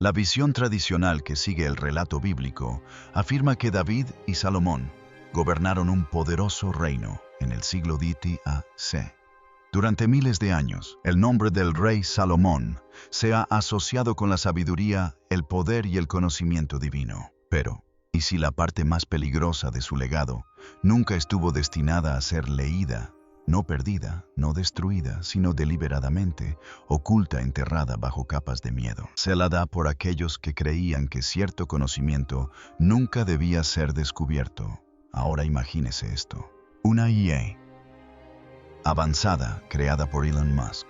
La visión tradicional que sigue el relato bíblico afirma que David y Salomón gobernaron un poderoso reino en el siglo X a.C. Durante miles de años, el nombre del rey Salomón se ha asociado con la sabiduría, el poder y el conocimiento divino. Pero, ¿y si la parte más peligrosa de su legado nunca estuvo destinada a ser leída, no perdida, no destruida, sino deliberadamente, oculta, enterrada bajo capas de miedo? Se la da por aquellos que creían que cierto conocimiento nunca debía ser descubierto. Ahora imagínese esto. Una IA avanzada, creada por Elon Musk,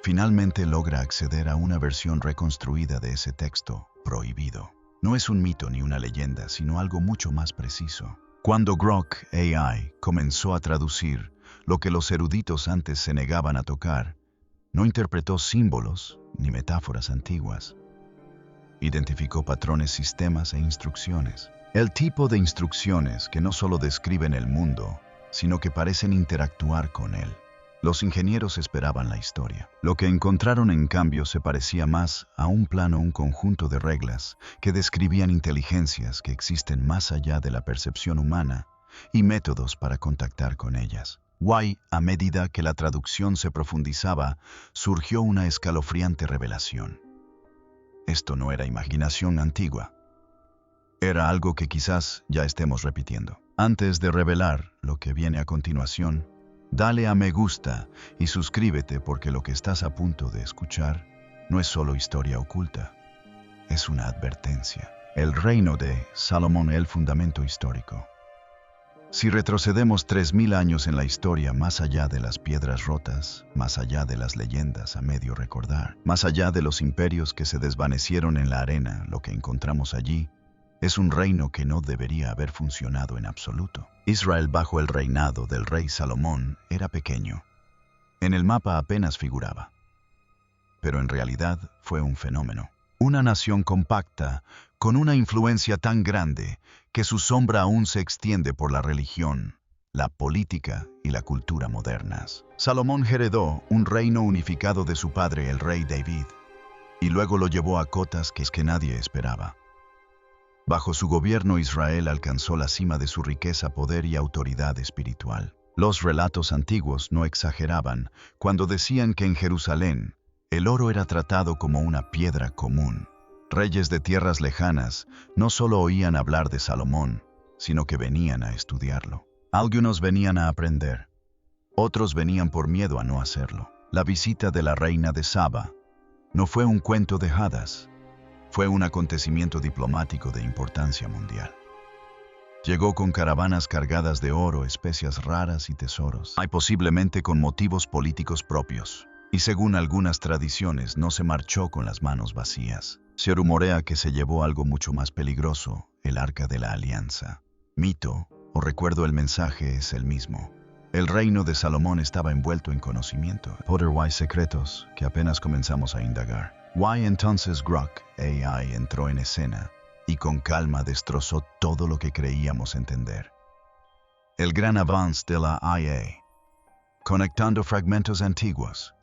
finalmente logra acceder a una versión reconstruida de ese texto prohibido. No es un mito ni una leyenda, sino algo mucho más preciso. Cuando Grok AI comenzó a traducir lo que los eruditos antes se negaban a tocar, no interpretó símbolos ni metáforas antiguas. Identificó patrones, sistemas e instrucciones. El tipo de instrucciones que no solo describen el mundo, sino que parecen interactuar con él. Los ingenieros esperaban la historia. Lo que encontraron, en cambio, se parecía más a un plano, un conjunto de reglas que describían inteligencias que existen más allá de la percepción humana y métodos para contactar con ellas. A medida que la traducción se profundizaba, surgió una escalofriante revelación. Esto no era imaginación antigua. Era algo que quizás ya estemos repitiendo. Antes de revelar lo que viene a continuación, dale a me gusta y suscríbete, porque lo que estás a punto de escuchar no es solo historia oculta, es una advertencia. El reino de Salomón, el fundamento histórico. Si retrocedemos 3000 años en la historia, más allá de las piedras rotas, más allá de las leyendas a medio recordar, más allá de los imperios que se desvanecieron en la arena, lo que encontramos allí es un reino que no debería haber funcionado en absoluto. Israel, bajo el reinado del rey Salomón, era pequeño. En el mapa apenas figuraba. Pero en realidad fue un fenómeno. Una nación compacta, con una influencia tan grande que su sombra aún se extiende por la religión, la política y la cultura modernas. Salomón heredó un reino unificado de su padre, el rey David, y luego lo llevó a cotas que nadie esperaba. Bajo su gobierno, Israel alcanzó la cima de su riqueza, poder y autoridad espiritual. Los relatos antiguos no exageraban cuando decían que en Jerusalén el oro era tratado como una piedra común. Reyes de tierras lejanas no solo oían hablar de Salomón, sino que venían a estudiarlo. Algunos venían a aprender, otros venían por miedo a no hacerlo. La visita de la reina de Saba no fue un cuento de hadas, fue un acontecimiento diplomático de importancia mundial. Llegó con caravanas cargadas de oro, especias raras y tesoros, posiblemente con motivos políticos propios. Y según algunas tradiciones, no se marchó con las manos vacías. Se rumorea que se llevó algo mucho más peligroso, el Arca de la Alianza. Mito o recuerdo, el mensaje es el mismo. El reino de Salomón estaba envuelto en conocimiento, poder y secretos que apenas comenzamos a indagar. Entonces Grok AI entró en escena y con calma destrozó todo lo que creíamos entender. El gran avance de la IA, conectando fragmentos antiguos.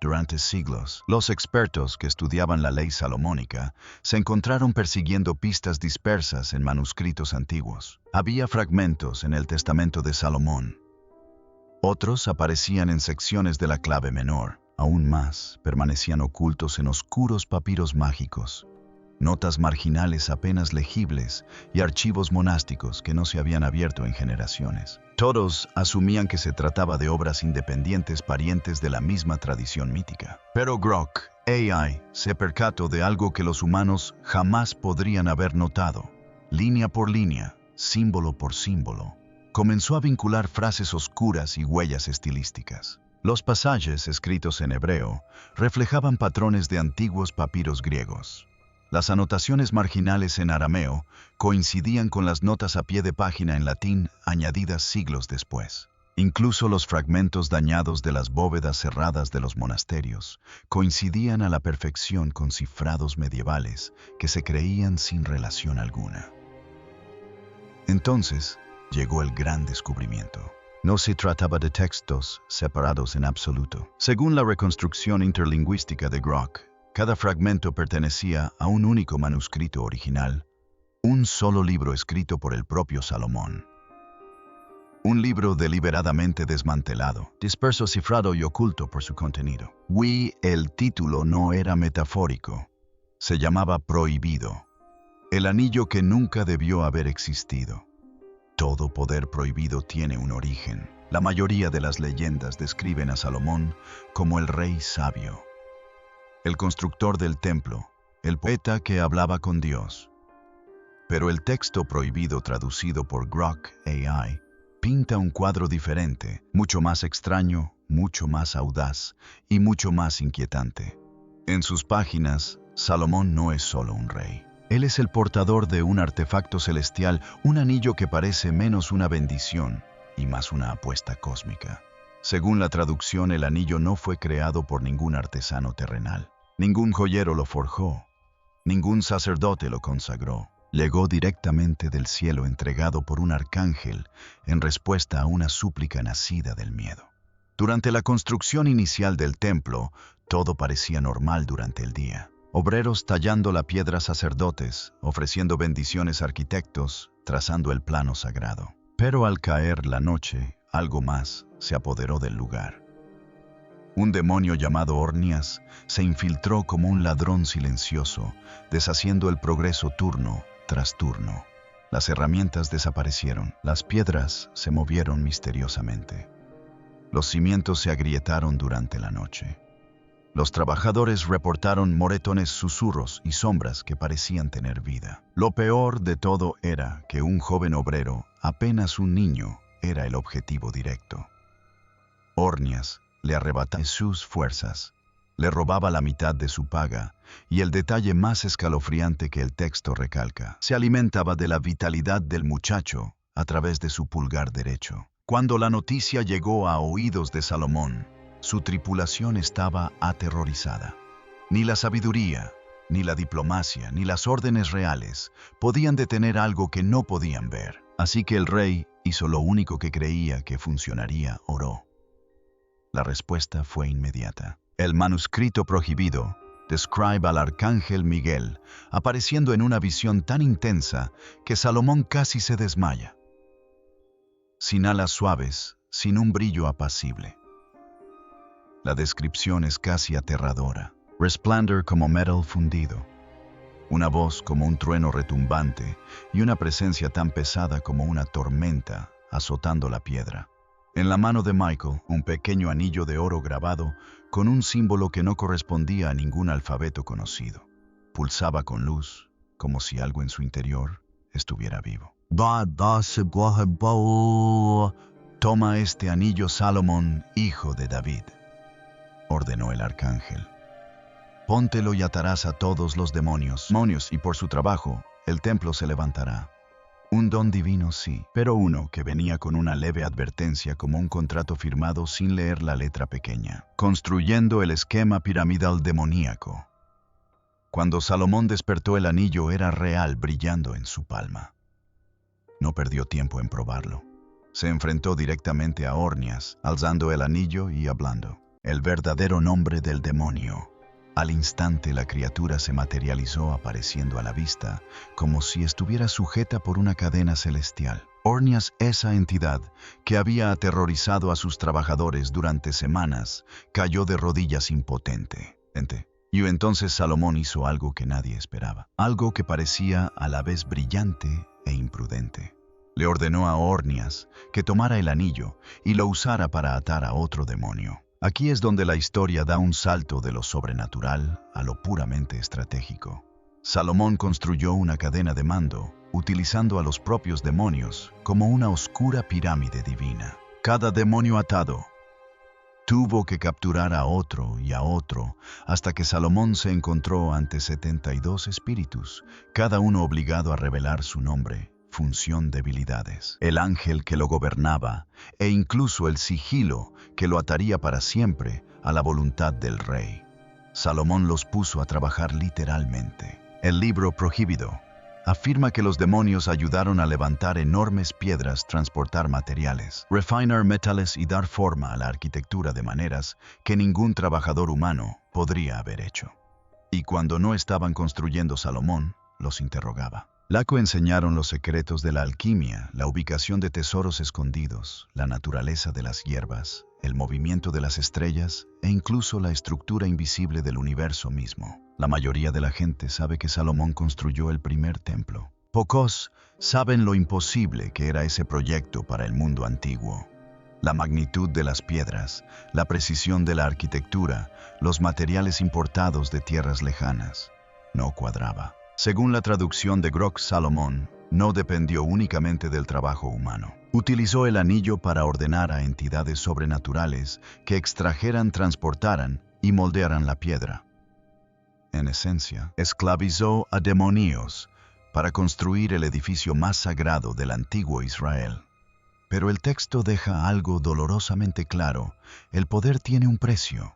Durante siglos, los expertos que estudiaban la ley salomónica se encontraron persiguiendo pistas dispersas en manuscritos antiguos. Había fragmentos en el Testamento de Salomón. Otros aparecían en secciones de la clave menor. Aún más, permanecían ocultos en oscuros papiros mágicos, notas marginales apenas legibles y archivos monásticos que no se habían abierto en generaciones. Todos asumían que se trataba de obras independientes, parientes de la misma tradición mítica. Pero Grok AI se percató de algo que los humanos jamás podrían haber notado. Línea por línea, símbolo por símbolo, comenzó a vincular frases oscuras y huellas estilísticas. Los pasajes escritos en hebreo reflejaban patrones de antiguos papiros griegos. Las anotaciones marginales en arameo coincidían con las notas a pie de página en latín añadidas siglos después. Incluso los fragmentos dañados de las bóvedas cerradas de los monasterios coincidían a la perfección con cifrados medievales que se creían sin relación alguna. Entonces llegó el gran descubrimiento. No se trataba de textos separados en absoluto. Según la reconstrucción interlingüística de Grok Cada fragmento pertenecía a un único manuscrito original, un solo libro escrito por el propio Salomón. Un libro deliberadamente desmantelado, disperso, cifrado y oculto por su contenido. El título no era metafórico. Se llamaba Prohibido, el anillo que nunca debió haber existido. Todo poder prohibido tiene un origen. La mayoría de las leyendas describen a Salomón como el rey sabio, el constructor del templo, el poeta que hablaba con Dios. Pero el texto prohibido traducido por Grok AI pinta un cuadro diferente, mucho más extraño, mucho más audaz y mucho más inquietante. En sus páginas, Salomón no es solo un rey. Él es el portador de un artefacto celestial, un anillo que parece menos una bendición y más una apuesta cósmica. Según la traducción, el anillo no fue creado por ningún artesano terrenal. Ningún joyero lo forjó, ningún sacerdote lo consagró. Llegó directamente del cielo, entregado por un arcángel en respuesta a una súplica nacida del miedo. Durante la construcción inicial del templo, todo parecía normal durante el día. Obreros tallando la piedra, sacerdotes, ofreciendo bendiciones, arquitectos, trazando el plano sagrado. Pero al caer la noche, algo más se apoderó del lugar. Un demonio llamado Ornias se infiltró como un ladrón silencioso, deshaciendo el progreso turno tras turno. Las herramientas desaparecieron, las piedras se movieron misteriosamente. Los cimientos se agrietaron durante la noche. Los trabajadores reportaron moretones, susurros y sombras que parecían tener vida. Lo peor de todo era que un joven obrero, apenas un niño, era el objetivo directo. Ornias le arrebataba sus fuerzas, le robaba la mitad de su paga, y el detalle más escalofriante que el texto recalca, se alimentaba de la vitalidad del muchacho a través de su pulgar derecho. Cuando la noticia llegó a oídos de Salomón, su tripulación estaba aterrorizada. Ni la sabiduría, ni la diplomacia, ni las órdenes reales podían detener algo que no podían ver. Así que el rey hizo lo único que creía que funcionaría: oró. La respuesta fue inmediata. El manuscrito prohibido describe al arcángel Miguel apareciendo en una visión tan intensa que Salomón casi se desmaya. Sin alas suaves, sin un brillo apacible. La descripción es casi aterradora. Resplandor como metal fundido. Una voz como un trueno retumbante y una presencia tan pesada como una tormenta azotando la piedra. En la mano de Michael, un pequeño anillo de oro grabado con un símbolo que no correspondía a ningún alfabeto conocido. Pulsaba con luz, como si algo en su interior estuviera vivo. Toma este anillo, Salomón, hijo de David, ordenó el arcángel. Póntelo y atarás a todos los demonios, y por su trabajo, el templo se levantará. Un don divino, sí, pero uno que venía con una leve advertencia, como un contrato firmado sin leer la letra pequeña, construyendo el esquema piramidal demoníaco. Cuando Salomón despertó, el anillo era real, brillando en su palma. No perdió tiempo en probarlo. Se enfrentó directamente a Ornias, alzando el anillo y hablando el verdadero nombre del demonio. Al instante la criatura se materializó, apareciendo a la vista como si estuviera sujeta por una cadena celestial. Ornias, esa entidad que había aterrorizado a sus trabajadores durante semanas, cayó de rodillas impotente. Y entonces Salomón hizo algo que nadie esperaba, algo que parecía a la vez brillante e imprudente. Le ordenó a Ornias que tomara el anillo y lo usara para atar a otro demonio. Aquí es donde la historia da un salto de lo sobrenatural a lo puramente estratégico. Salomón construyó una cadena de mando, utilizando a los propios demonios como una oscura pirámide divina. Cada demonio atado tuvo que capturar a otro y a otro, hasta que Salomón se encontró ante 72 espíritus, cada uno obligado a revelar su nombre, función, debilidades, el ángel que lo gobernaba e incluso el sigilo que lo ataría para siempre a la voluntad del rey. Salomón los puso a trabajar literalmente. El libro prohibido afirma que los demonios ayudaron a levantar enormes piedras, transportar materiales, refinar metales y dar forma a la arquitectura de maneras que ningún trabajador humano podría haber hecho. Y cuando no estaban construyendo Salomón, los interrogaba. Laco enseñaron los secretos de la alquimia, la ubicación de tesoros escondidos, la naturaleza de las hierbas, el movimiento de las estrellas e incluso la estructura invisible del universo mismo. La mayoría de la gente sabe que Salomón construyó el primer templo. Pocos saben lo imposible que era ese proyecto para el mundo antiguo. La magnitud de las piedras, la precisión de la arquitectura, los materiales importados de tierras lejanas. No cuadraba. Según la traducción de Grock, Salomón no dependió únicamente del trabajo humano. Utilizó el anillo para ordenar a entidades sobrenaturales que extrajeran, transportaran y moldearan la piedra. En esencia, esclavizó a demonios para construir el edificio más sagrado del antiguo Israel. Pero el texto deja algo dolorosamente claro: el poder tiene un precio.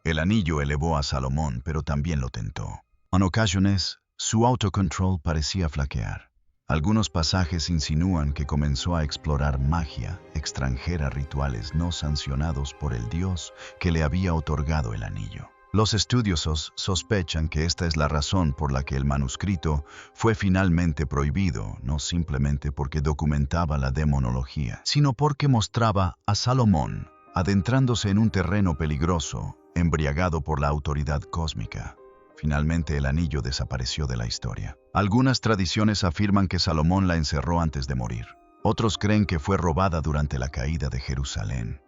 El anillo elevó a Salomón, pero también lo tentó. En ocasiones, su autocontrol parecía flaquear. Algunos pasajes insinúan que comenzó a explorar magia extranjera, rituales no sancionados por el Dios que le había otorgado el anillo. Los estudiosos sospechan que esta es la razón por la que el manuscrito fue finalmente prohibido, no simplemente porque documentaba la demonología, sino porque mostraba a Salomón adentrándose en un terreno peligroso, embriagado por la autoridad cósmica. Finalmente el anillo desapareció de la historia. Algunas tradiciones afirman que Salomón la encerró antes de morir. Otros creen que fue robada durante la caída de Jerusalén.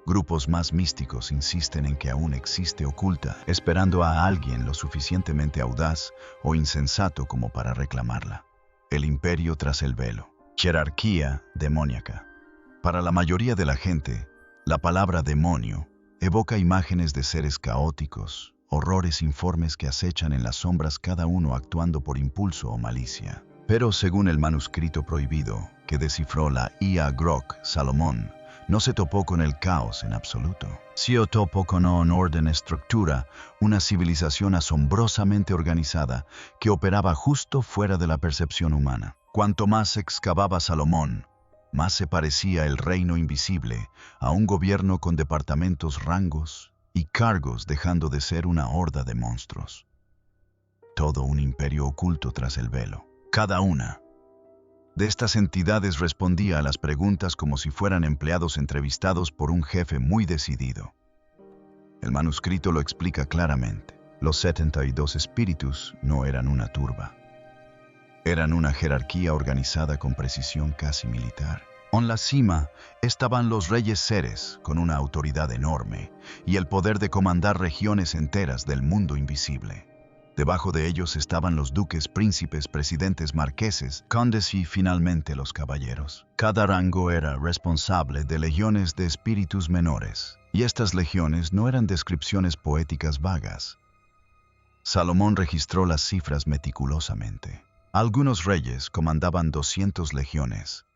Grupos más místicos insisten en que aún existe oculta, esperando a alguien lo suficientemente audaz o insensato como para reclamarla. El imperio tras el velo. Jerarquía demoníaca. Para la mayoría de la gente, la palabra demonio evoca imágenes de seres caóticos, horrores informes que acechan en las sombras, cada uno actuando por impulso o malicia. Pero según el manuscrito prohibido que descifró la IA Grock, Salomón no se topó con el caos en absoluto. Se topó con un orden, estructura, una civilización asombrosamente organizada que operaba justo fuera de la percepción humana. Cuanto más excavaba Salomón, más se parecía el reino invisible a un gobierno con departamentos, rangos y cargos, dejando de ser una horda de monstruos. Todo un imperio oculto tras el velo. Cada una de estas entidades respondía a las preguntas como si fueran empleados entrevistados por un jefe muy decidido. El manuscrito lo explica claramente. Los 72 espíritus no eran una turba. Eran una jerarquía organizada con precisión casi militar. En la cima estaban los reyes seres, con una autoridad enorme y el poder de comandar regiones enteras del mundo invisible. Debajo de ellos estaban los duques, príncipes, presidentes, marqueses, condes y finalmente los caballeros. Cada rango era responsable de legiones de espíritus menores, y estas legiones no eran descripciones poéticas vagas. Salomón registró las cifras meticulosamente. Algunos reyes comandaban 200 legiones,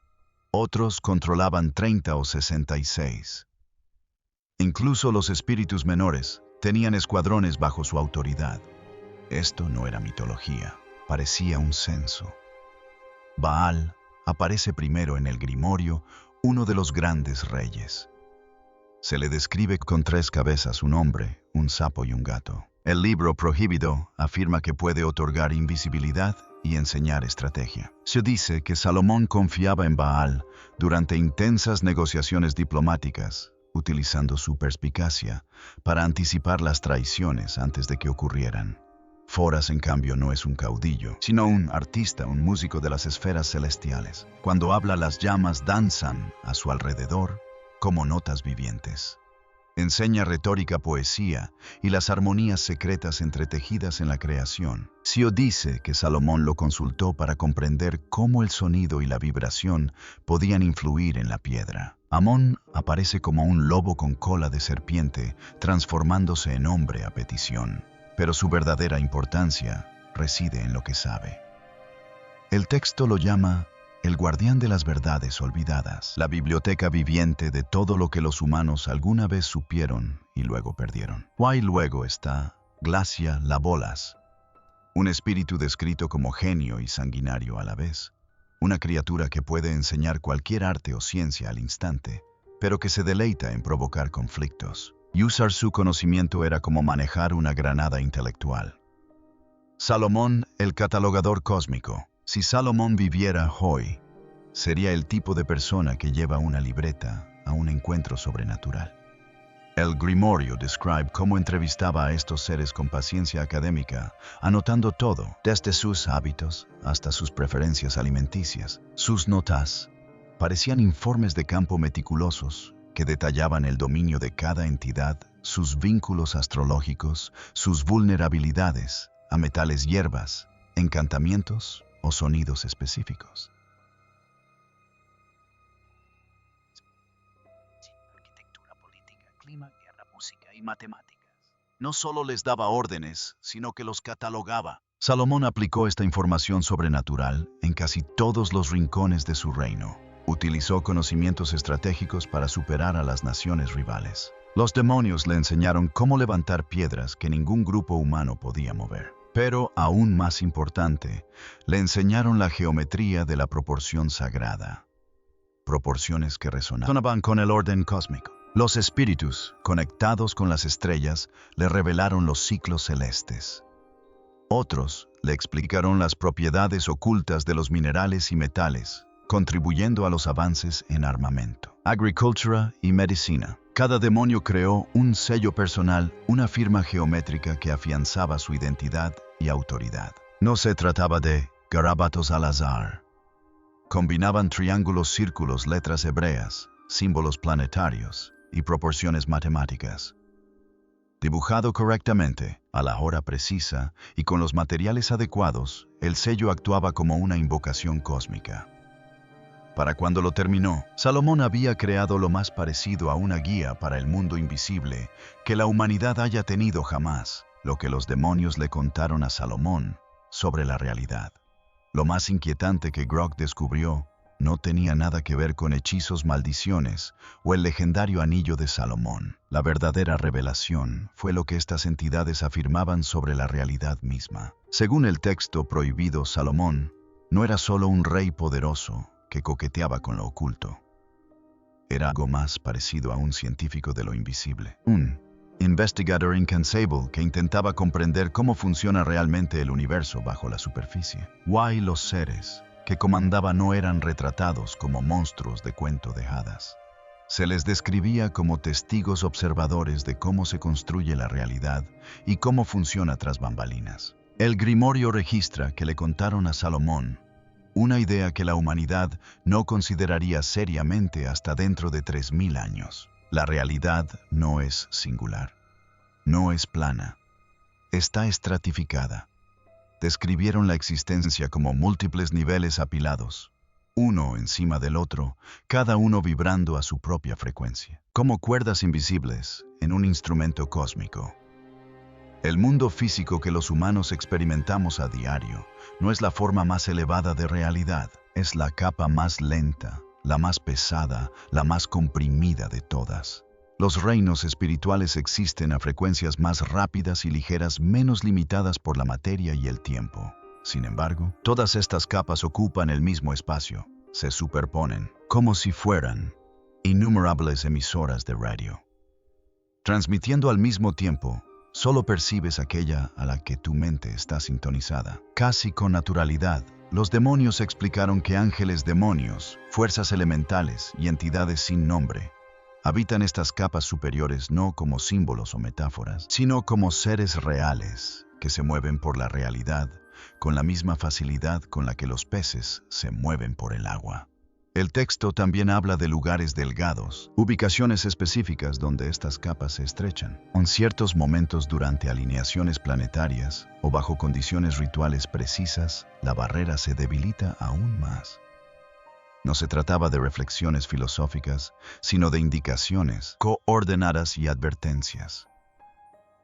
otros controlaban 30 o 66. Incluso los espíritus menores tenían escuadrones bajo su autoridad. Esto no era mitología, parecía un censo. Baal aparece primero en el Grimorio, uno de los grandes reyes. Se le describe con 3 cabezas, un hombre, un sapo y un gato. El libro prohibido afirma que puede otorgar invisibilidad y enseñar estrategia. Se dice que Salomón confiaba en Baal durante intensas negociaciones diplomáticas, utilizando su perspicacia para anticipar las traiciones antes de que ocurrieran. Foras, en cambio, no es un caudillo, sino un artista, un músico de las esferas celestiales. Cuando habla, las llamas danzan a su alrededor como notas vivientes. Enseña retórica, poesía y las armonías secretas entretejidas en la creación. Sio dice que Salomón lo consultó para comprender cómo el sonido y la vibración podían influir en la piedra. Amón aparece como un lobo con cola de serpiente, transformándose en hombre a petición. Pero su verdadera importancia reside en lo que sabe. El texto lo llama el guardián de las verdades olvidadas, la biblioteca viviente de todo lo que los humanos alguna vez supieron y luego perdieron. Y luego está Glacia Labolas, un espíritu descrito como genio y sanguinario a la vez, una criatura que puede enseñar cualquier arte o ciencia al instante, pero que se deleita en provocar conflictos. y usar su conocimiento era como manejar una granada intelectual. Salomón, el catalogador cósmico. Si Salomón viviera hoy, sería el tipo de persona que lleva una libreta a un encuentro sobrenatural. El Grimorio describe cómo entrevistaba a estos seres con paciencia académica, anotando todo, desde sus hábitos hasta sus preferencias alimenticias. Sus notas parecían informes de campo meticulosos que detallaban el dominio de cada entidad, sus vínculos astrológicos, sus vulnerabilidades a metales, hierbas, encantamientos o sonidos específicos. Arquitectura, política, clima, guerra, música y matemáticas. No solo les daba órdenes, sino que los catalogaba. Salomón aplicó esta información sobrenatural en casi todos los rincones de su reino. Utilizó conocimientos estratégicos para superar a las naciones rivales. Los demonios le enseñaron cómo levantar piedras que ningún grupo humano podía mover. Pero, aún más importante, le enseñaron la geometría de la proporción sagrada. Proporciones que resonaban con el orden cósmico. Los espíritus, conectados con las estrellas, le revelaron los ciclos celestes. Otros le explicaron las propiedades ocultas de los minerales y metales, contribuyendo a los avances en armamento, agricultura y medicina. Cada demonio creó un sello personal, una firma geométrica que afianzaba su identidad y autoridad. No se trataba de garabatos al azar. Combinaban triángulos, círculos, letras hebreas, símbolos planetarios y proporciones matemáticas. Dibujado correctamente, a la hora precisa y con los materiales adecuados, el sello actuaba como una invocación cósmica. Para cuando lo terminó, Salomón había creado lo más parecido a una guía para el mundo invisible que la humanidad haya tenido jamás. Lo que los demonios le contaron a Salomón sobre la realidad. Lo más inquietante que Grog descubrió no tenía nada que ver con hechizos, maldiciones o el legendario anillo de Salomón. La verdadera revelación fue lo que estas entidades afirmaban sobre la realidad misma. Según el texto prohibido, Salomón no era solo un rey poderoso que coqueteaba con lo oculto. Era algo más parecido a un científico de lo invisible. Un investigador incansable que intentaba comprender cómo funciona realmente el universo bajo la superficie. Los seres que comandaba no eran retratados como monstruos de cuento de hadas. Se les describía como testigos observadores de cómo se construye la realidad y cómo funciona tras bambalinas. El Grimorio registra que le contaron a Salomón una idea que la humanidad no consideraría seriamente hasta dentro de 3000 años. La realidad no es singular, no es plana, está estratificada. Describieron la existencia como múltiples niveles apilados, uno encima del otro, cada uno vibrando a su propia frecuencia, como cuerdas invisibles en un instrumento cósmico. El mundo físico que los humanos experimentamos a diario no es la forma más elevada de realidad, es la capa más lenta, la más pesada, la más comprimida de todas. Los reinos espirituales existen a frecuencias más rápidas y ligeras, menos limitadas por la materia y el tiempo. Sin embargo, todas estas capas ocupan el mismo espacio, se superponen, como si fueran innumerables emisoras de radio. Transmitiendo al mismo tiempo, solo percibes aquella a la que tu mente está sintonizada. Casi con naturalidad, los demonios explicaron que ángeles demonios, fuerzas elementales y entidades sin nombre habitan estas capas superiores no como símbolos o metáforas, sino como seres reales que se mueven por la realidad con la misma facilidad con la que los peces se mueven por el agua. El texto también habla de lugares delgados, ubicaciones específicas donde estas capas se estrechan. En ciertos momentos durante alineaciones planetarias o bajo condiciones rituales precisas, la barrera se debilita aún más. No se trataba de reflexiones filosóficas, sino de indicaciones coordenadas y advertencias.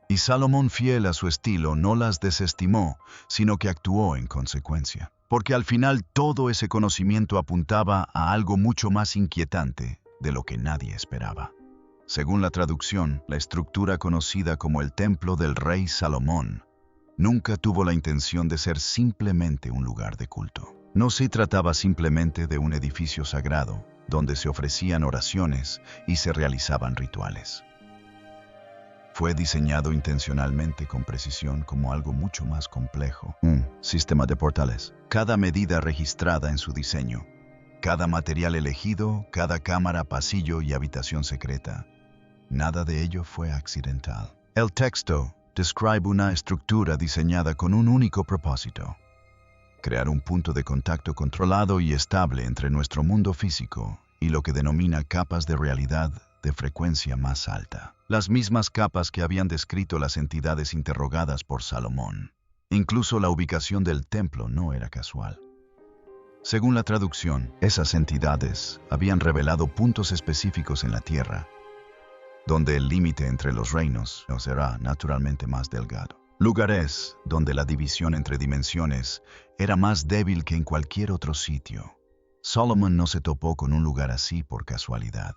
Y Salomón, fiel a su estilo, no las desestimó, sino que actuó en consecuencia. Porque al final todo ese conocimiento apuntaba a algo mucho más inquietante de lo que nadie esperaba. Según la traducción, la estructura conocida como el Templo del Rey Salomón nunca tuvo la intención de ser simplemente un lugar de culto. No se trataba simplemente de un edificio sagrado, donde se ofrecían oraciones y se realizaban rituales. Fue diseñado intencionalmente con precisión como algo mucho más complejo. Un sistema de portales. Cada medida registrada en su diseño. Cada material elegido, cada cámara, pasillo y habitación secreta. Nada de ello fue accidental. El texto describe una estructura diseñada con un único propósito: crear un punto de contacto controlado y estable entre nuestro mundo físico y lo que denomina capas de realidad de frecuencia más alta. Las mismas capas que habían descrito las entidades interrogadas por Salomón. Incluso la ubicación del templo no era casual. Según la traducción, esas entidades habían revelado puntos específicos en la tierra, donde el límite entre los reinos será naturalmente más delgado. Lugares donde la división entre dimensiones era más débil que en cualquier otro sitio. Salomón no se topó con un lugar así por casualidad.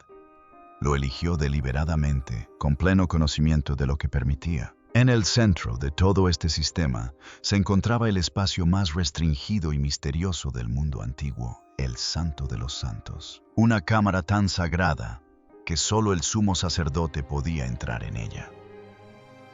Lo eligió deliberadamente, con pleno conocimiento de lo que permitía. En el centro de todo este sistema se encontraba el espacio más restringido y misterioso del mundo antiguo, el Santo de los Santos. Una cámara tan sagrada que solo el sumo sacerdote podía entrar en ella.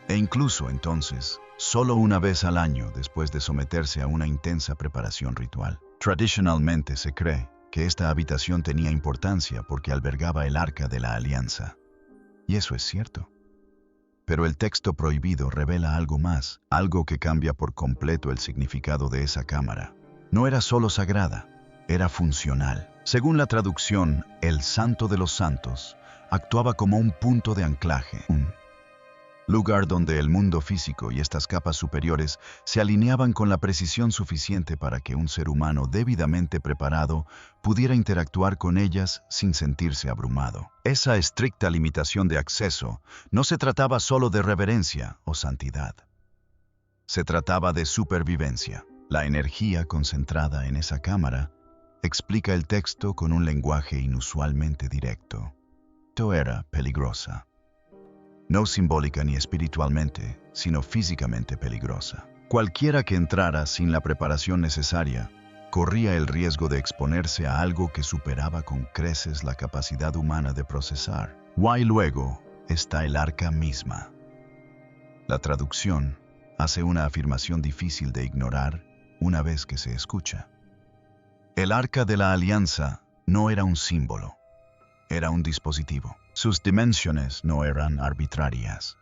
E incluso entonces, solo una vez al año después de someterse a una intensa preparación ritual. Tradicionalmente se cree que esta habitación tenía importancia porque albergaba el Arca de la Alianza. Y eso es cierto. Pero el texto prohibido revela algo más, algo que cambia por completo el significado de esa cámara. No era solo sagrada, era funcional. Según la traducción, el Santo de los Santos actuaba como un punto de anclaje, un lugar donde el mundo físico y estas capas superiores se alineaban con la precisión suficiente para que un ser humano debidamente preparado pudiera interactuar con ellas sin sentirse abrumado. Esa estricta limitación de acceso no se trataba solo de reverencia o santidad. Se trataba de supervivencia. La energía concentrada en esa cámara explica el texto con un lenguaje inusualmente directo. Esto era peligrosa. No simbólica ni espiritualmente, sino físicamente peligrosa. Cualquiera que entrara sin la preparación necesaria corría el riesgo de exponerse a algo que superaba con creces la capacidad humana de procesar. Y luego está el arca misma. La traducción hace una afirmación difícil de ignorar una vez que se escucha. El arca de la alianza no era un símbolo, era un dispositivo. Sus dimensiones no eran arbitrarias.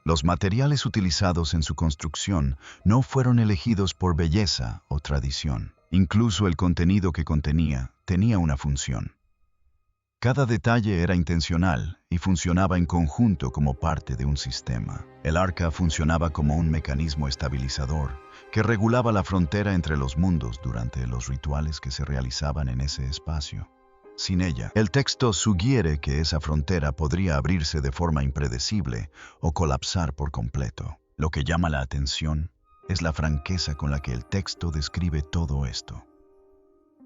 Los materiales utilizados en su construcción no fueron elegidos por belleza o tradición. Incluso el contenido que contenía tenía una función. Cada detalle era intencional y funcionaba en conjunto como parte de un sistema. El arca funcionaba como un mecanismo estabilizador que regulaba la frontera entre los mundos durante los rituales que se realizaban en ese espacio. Sin ella, el texto sugiere que esa frontera podría abrirse de forma impredecible o colapsar por completo. Lo que llama la atención es la franqueza con la que el texto describe todo esto.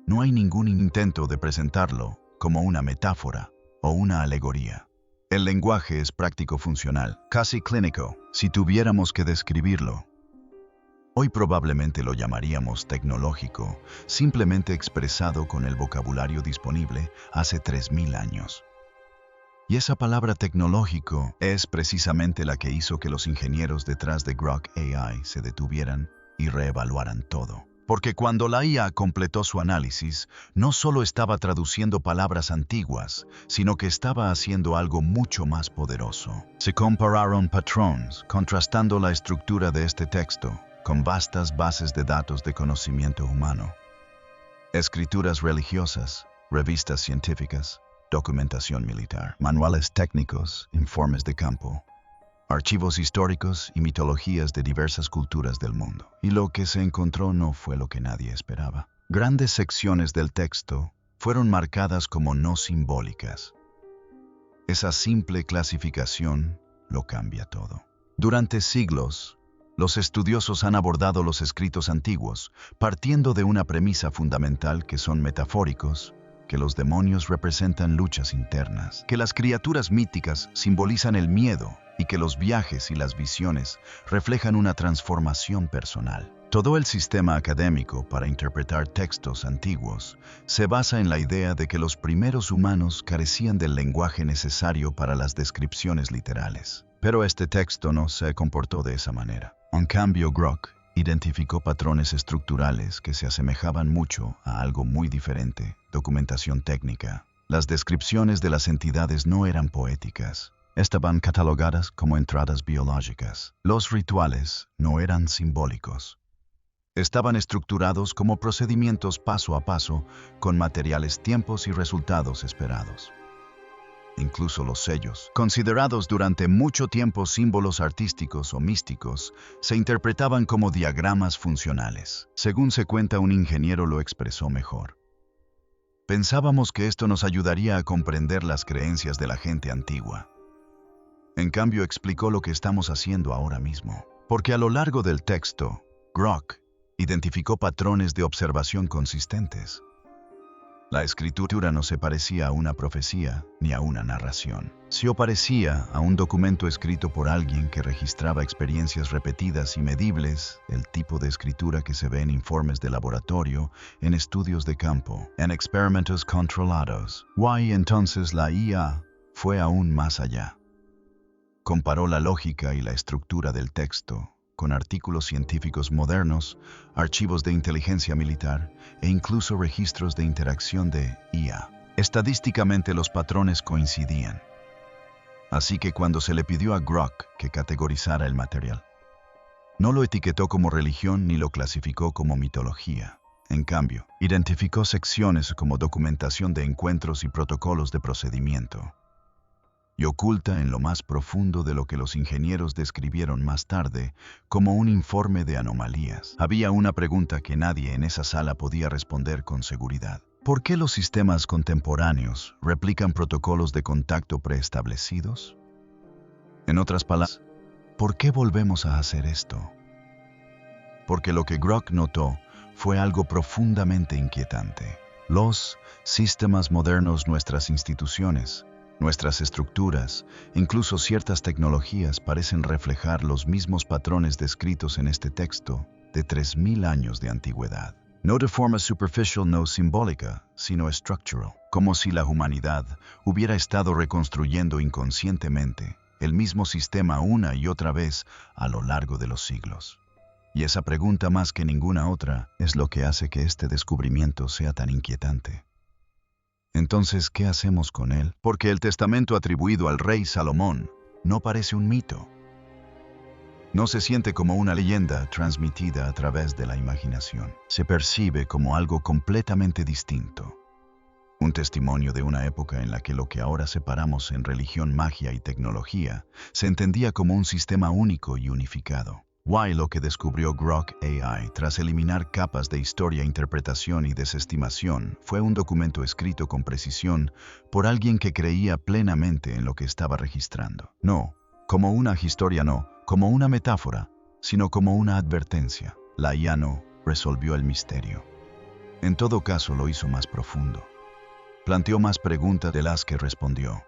No hay ningún intento de presentarlo como una metáfora o una alegoría. El lenguaje es práctico funcional, casi clínico, si tuviéramos que describirlo. Hoy probablemente lo llamaríamos tecnológico, simplemente expresado con el vocabulario disponible hace 3000 años. Y esa palabra tecnológico es precisamente la que hizo que los ingenieros detrás de Grok AI se detuvieran y reevaluaran todo. Porque cuando la IA completó su análisis, no solo estaba traduciendo palabras antiguas, sino que estaba haciendo algo mucho más poderoso. Se compararon patrones, contrastando la estructura de este texto con vastas bases de datos de conocimiento humano. Escrituras religiosas, revistas científicas, documentación militar, manuales técnicos, informes de campo, archivos históricos y mitologías de diversas culturas del mundo. Y lo que se encontró no fue lo que nadie esperaba. Grandes secciones del texto fueron marcadas como no simbólicas. Esa simple clasificación lo cambia todo. Durante siglos, los estudiosos han abordado los escritos antiguos, partiendo de una premisa fundamental que son metafóricos, que los demonios representan luchas internas, que las criaturas míticas simbolizan el miedo y que los viajes y las visiones reflejan una transformación personal. Todo el sistema académico para interpretar textos antiguos se basa en la idea de que los primeros humanos carecían del lenguaje necesario para las descripciones literales. Pero este texto no se comportó de esa manera. En cambio, Grok identificó patrones estructurales que se asemejaban mucho a algo muy diferente: documentación técnica. Las descripciones de las entidades no eran poéticas. Estaban catalogadas como entradas biológicas. Los rituales no eran simbólicos. Estaban estructurados como procedimientos paso a paso, con materiales, tiempos y resultados esperados. Incluso los sellos, considerados durante mucho tiempo símbolos artísticos o místicos, se interpretaban como diagramas funcionales. Según se cuenta, un ingeniero lo expresó mejor: pensábamos que esto nos ayudaría a comprender las creencias de la gente antigua. En cambio, explicó lo que estamos haciendo ahora mismo. Porque a lo largo del texto, Grok identificó patrones de observación consistentes. La escritura no se parecía a una profecía ni a una narración. Se parecía a un documento escrito por alguien que registraba experiencias repetidas y medibles, el tipo de escritura que se ve en informes de laboratorio, en estudios de campo, en experimentos controlados. Y entonces la IA fue aún más allá. Comparó la lógica y la estructura del texto con artículos científicos modernos, archivos de inteligencia militar e incluso registros de interacción de IA. Estadísticamente los patrones coincidían. Así que cuando se le pidió a Grok que categorizara el material, no lo etiquetó como religión ni lo clasificó como mitología. En cambio, identificó secciones como documentación de encuentros y protocolos de procedimiento. Y oculta en lo más profundo de lo que los ingenieros describieron más tarde como un informe de anomalías. Había una pregunta que nadie en esa sala podía responder con seguridad: ¿por qué los sistemas contemporáneos replican protocolos de contacto preestablecidos? En otras palabras, ¿por qué volvemos a hacer esto? Porque lo que Grok notó fue algo profundamente inquietante. Los sistemas modernos, nuestras instituciones, nuestras estructuras, incluso ciertas tecnologías, parecen reflejar los mismos patrones descritos en este texto de 3000 años de antigüedad. No de forma superficial, no simbólica, sino estructural, como si la humanidad hubiera estado reconstruyendo inconscientemente el mismo sistema una y otra vez a lo largo de los siglos. Y esa pregunta, más que ninguna otra, es lo que hace que este descubrimiento sea tan inquietante. Entonces, ¿qué hacemos con él? Porque el testamento atribuido al rey Salomón no parece un mito. No se siente como una leyenda transmitida a través de la imaginación. Se percibe como algo completamente distinto. Un testimonio de una época en la que lo que ahora separamos en religión, magia y tecnología se entendía como un sistema único y unificado. Lo que descubrió Grok AI tras eliminar capas de historia, interpretación y desestimación fue un documento escrito con precisión por alguien que creía plenamente en lo que estaba registrando. No como una historia, no como una metáfora, sino como una advertencia. La IA no resolvió el misterio. En todo caso, lo hizo más profundo. Planteó más preguntas de las que respondió.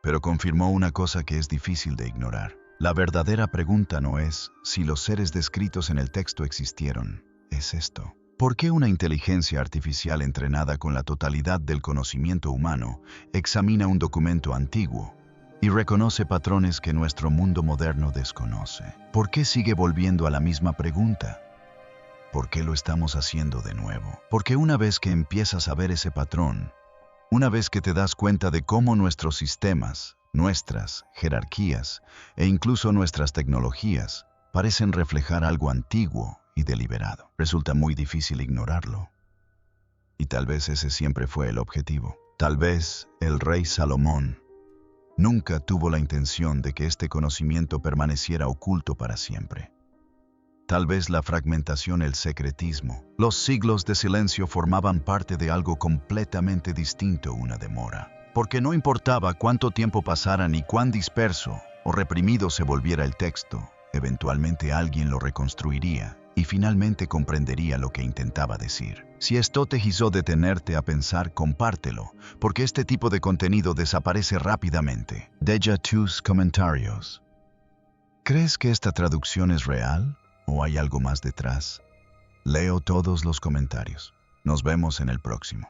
Pero confirmó una cosa que es difícil de ignorar. La verdadera pregunta no es si los seres descritos en el texto existieron, es esto: ¿por qué una inteligencia artificial entrenada con la totalidad del conocimiento humano examina un documento antiguo y reconoce patrones que nuestro mundo moderno desconoce? ¿Por qué sigue volviendo a la misma pregunta? ¿Por qué lo estamos haciendo de nuevo? Porque una vez que empiezas a ver ese patrón, una vez que te das cuenta de cómo nuestros sistemas, nuestras jerarquías e incluso nuestras tecnologías parecen reflejar algo antiguo y deliberado, resulta muy difícil ignorarlo. Y tal vez ese siempre fue el objetivo. Tal vez el rey Salomón nunca tuvo la intención de que este conocimiento permaneciera oculto para siempre. Tal vez la fragmentación, el secretismo, los siglos de silencio formaban parte de algo completamente distinto, una demora. Porque no importaba cuánto tiempo pasara ni cuán disperso o reprimido se volviera el texto, eventualmente alguien lo reconstruiría y finalmente comprendería lo que intentaba decir. Si esto te hizo detenerte a pensar, compártelo, porque este tipo de contenido desaparece rápidamente. Deja tus comentarios. ¿Crees que esta traducción es real o hay algo más detrás? Leo todos los comentarios. Nos vemos en el próximo.